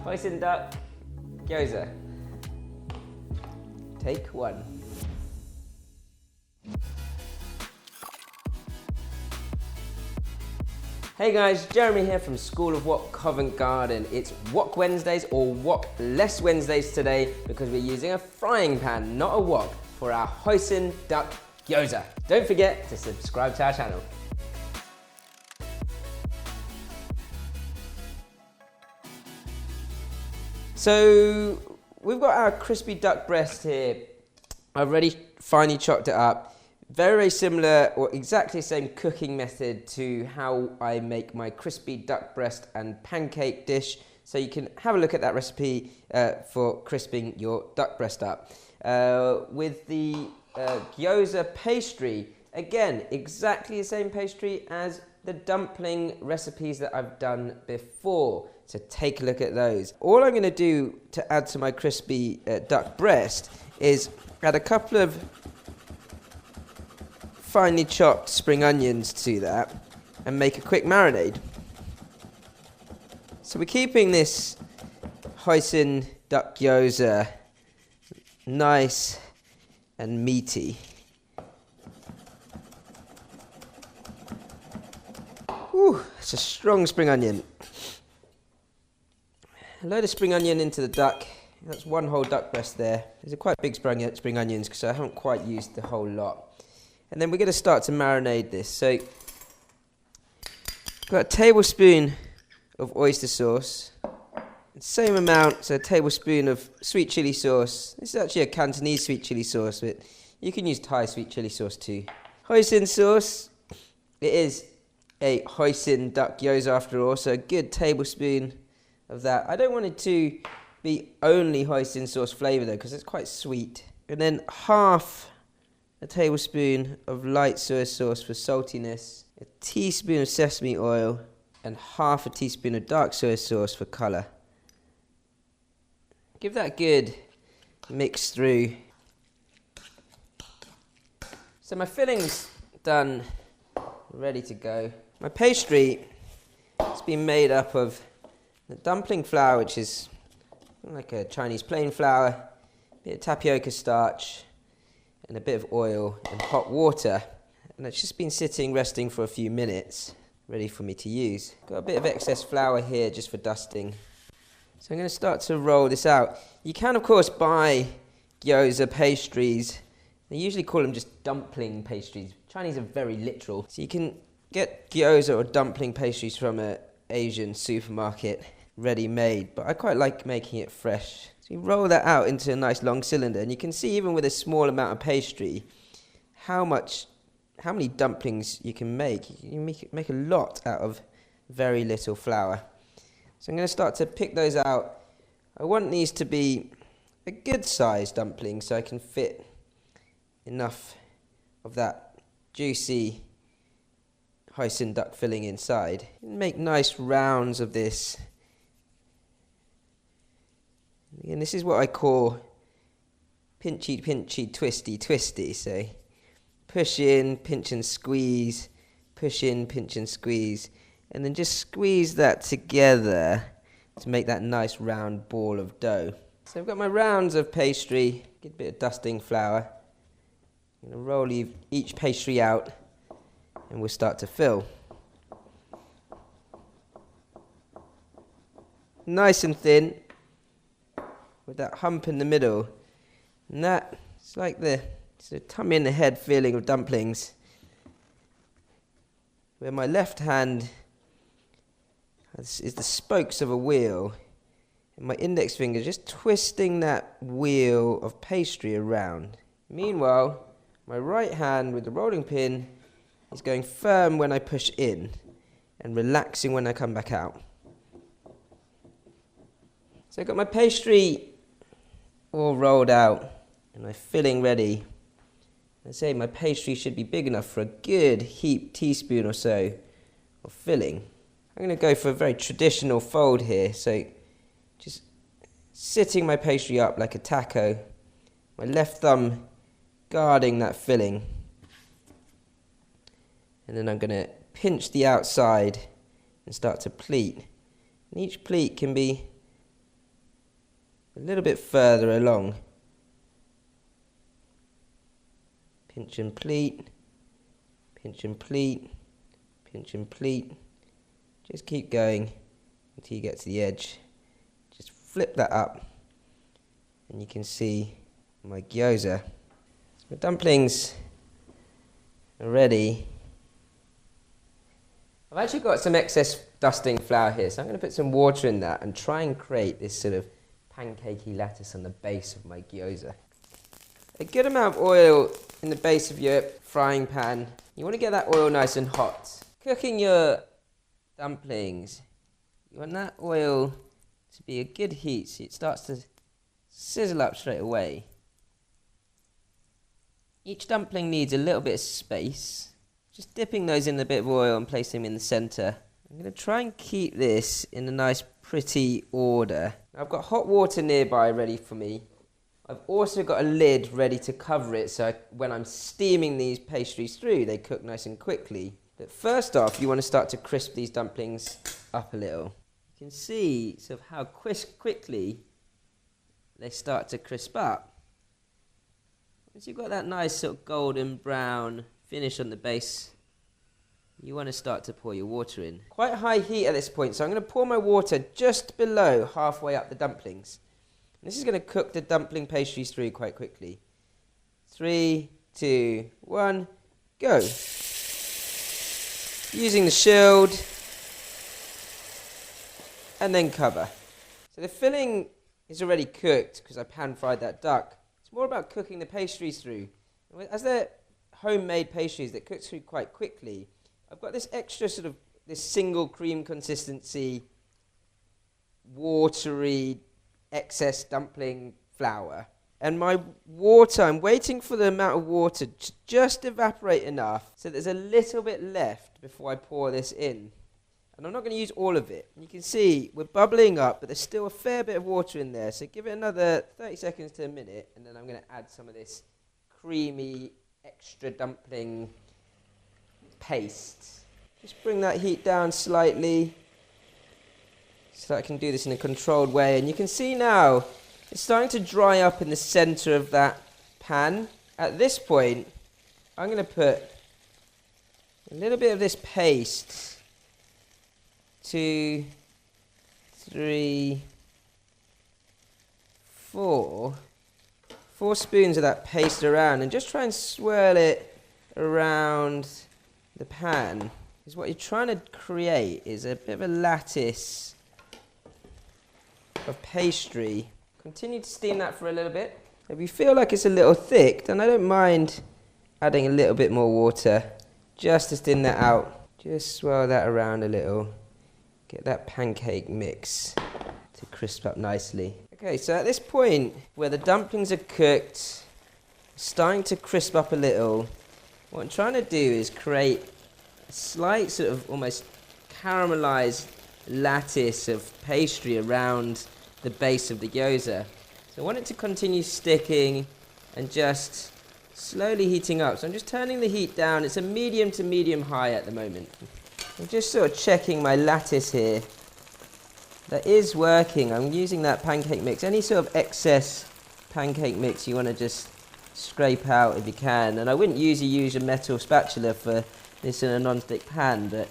Hoisin Gyoza. Take one. Hey guys, Jeremy here from School of Wok Covent Garden. It's Wok Wednesdays or Wok Less Wednesdays today because we're using a frying pan, not a wok, for our Hoisin Gyoza. Don't forget to subscribe to our channel. So we've got our crispy duck breast here. I've already finely chopped it up. Very similar or exactly the same cooking method to how I make my crispy duck breast and pancake dish. So you can have a look at that recipe for crisping your duck breast up. With the gyoza pastry, again, exactly the same pastry as the dumpling recipes that I've done before. So take a look at those. All I'm going to do to add to my crispy duck breast is add a couple of finely chopped spring onions to that and make a quick marinade. So we're keeping this Hoisin duck gyoza nice and meaty. Ooh, it's a strong spring onion. A load of spring onion into the duck. That's one whole duck breast there. There's a quite big spring onions because I haven't quite used the whole lot. And then we're going to start to marinate this. So, got a tablespoon of oyster sauce. Same amount, so a tablespoon of sweet chili sauce. This is actually a Cantonese sweet chili sauce, but you can use Thai sweet chili sauce too. Hoisin sauce. It is a Hoisin duck gyoza after all, so a good tablespoon of that. I don't want it to be only Hoisin sauce flavour though, because it's quite sweet. And then half a tablespoon of light soy sauce for saltiness, a teaspoon of sesame oil, and half a teaspoon of dark soy sauce for colour. Give that a good mix through. So my filling's done, ready to go. My pastry has been made up of the dumpling flour, which is like a Chinese plain flour, a bit of tapioca starch, and a bit of oil and hot water. And it's just been sitting, resting for a few minutes, ready for me to use. Got a bit of excess flour here just for dusting. So I'm going to start to roll this out. You can, of course, buy gyoza pastries. They usually call them just dumpling pastries. Chinese are very literal. So you can get gyoza or dumpling pastries from an Asian supermarket, ready-made. But I quite like making it fresh. So you roll that out into a nice long cylinder. And you can see, even with a small amount of pastry, how many dumplings you can make. You can make a lot out of very little flour. So I'm going to start to pick those out. I want these to be a good sized dumpling so I can fit enough of that juicy Hoisin duck filling inside. Make nice rounds of this. And this is what I call pinchy, pinchy, twisty, twisty. So push in, pinch and squeeze, push in, pinch and squeeze. And then just squeeze that together to make that nice round ball of dough. So I've got my rounds of pastry, get a bit of dusting flour. I'm going to roll each pastry out and we'll start to fill. Nice and thin, with that hump in the middle. And it's like the tummy in the head feeling of dumplings. Where my left hand is the spokes of a wheel, and my index finger just twisting that wheel of pastry around. Meanwhile, my right hand with the rolling pin is going firm when I push in and relaxing when I come back out. So I've got my pastry all rolled out and my filling ready. I say my pastry should be big enough for a good heaped teaspoon or so of filling. I'm going to go for a very traditional fold here, so just sitting my pastry up like a taco, my left thumb guarding that filling, and then I'm going to pinch the outside and start to pleat. And each pleat can be a little bit further along. Pinch and pleat, pinch and pleat, pinch and pleat. Just keep going until you get to the edge. Just flip that up and you can see my gyoza. The dumplings are ready. I've actually got some excess dusting flour here, so I'm going to put some water in that and try and create this sort of pancakey lattice on the base of my gyoza. A good amount of oil in the base of your frying pan. You want to get that oil nice and hot. Cooking your dumplings, you want that oil to be a good heat so it starts to sizzle up straight away. Each dumpling needs a little bit of space. Just dipping those in a bit of oil and placing them in the centre. I'm going to try and keep this in a nice pretty order. I've got hot water nearby ready for me. I've also got a lid ready to cover it so when I'm steaming these pastries through they cook nice and quickly. But first off you want to start to crisp these dumplings up a little. You can see sort of how quickly they start to crisp up. Once you've got that nice sort of golden brown finish on the base, you want to start to pour your water in. Quite high heat at this point, so I'm going to pour my water just below halfway up the dumplings. And this is going to cook the dumpling pastries through quite quickly. 3, 2, 1, go. Using the shield and then cover. So the filling is already cooked because I pan fried that duck. It's more about cooking the pastries through. As they're homemade pastries that cook through quite quickly, I've got this extra sort of this single cream consistency, watery, excess dumpling flour. And my water, I'm waiting for the amount of water to just evaporate enough so there's a little bit left before I pour this in. And I'm not going to use all of it. You can see we're bubbling up, but there's still a fair bit of water in there. So give it another 30 seconds to a minute, and then I'm going to add some of this creamy, extra dumpling paste. Just bring that heat down slightly so that I can do this in a controlled way. And you can see now it's starting to dry up in the center of that pan. At this point, I'm going to put a little bit of this paste, 2, 3, 4 spoons of that paste around, and just try and swirl it around the pan. Because what you're trying to create is a bit of a lattice of pastry. Continue to steam that for a little bit. If you feel like it's a little thick, then I don't mind adding a little bit more water just to thin that out. Just swirl that around a little. Get that pancake mix to crisp up nicely. Okay, so at this point where the dumplings are cooked, starting to crisp up a little, what I'm trying to do is create a slight sort of almost caramelized lattice of pastry around the base of the gyoza. So I want it to continue sticking and just slowly heating up. So I'm just turning the heat down. It's a medium to medium high at the moment. I'm just sort of checking my lattice here. That is working. I'm using that pancake mix. Any sort of excess pancake mix you want to just scrape out if you can. And I wouldn't usually use a metal spatula for this in a non-stick pan, but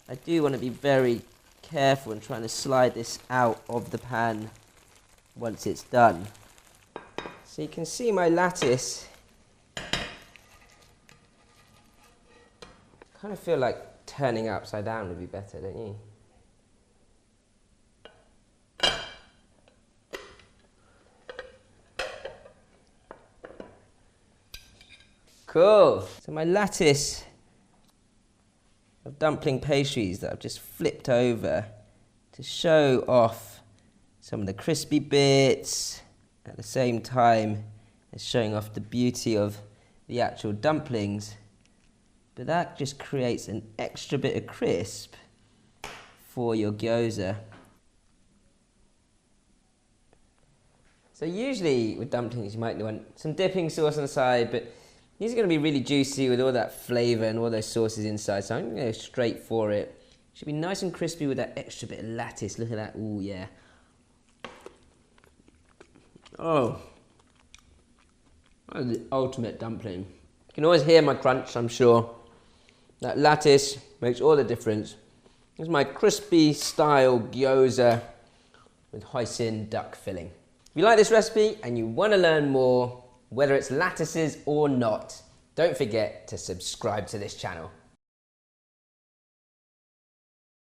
I do want to be very careful in trying to slide this out of the pan once it's done. So you can see my lattice. Kind of feel like turning it upside down would be better, don't you? Cool. So my lattice of dumpling pastries that I've just flipped over to show off some of the crispy bits at the same time as showing off the beauty of the actual dumplings. But that just creates an extra bit of crisp for your gyoza. So usually with dumplings you might want some dipping sauce on the side, but these are going to be really juicy with all that flavour and all those sauces inside, so I'm going to go straight for it. Should be nice and crispy with that extra bit of lattice. Look at that. Ooh, yeah. Oh, that is the ultimate dumpling. You can always hear my crunch, I'm sure. That lattice makes all the difference. This is my crispy style gyoza with hoisin duck filling. If you like this recipe and you want to learn more, whether it's lattices or not, don't forget to subscribe to this channel.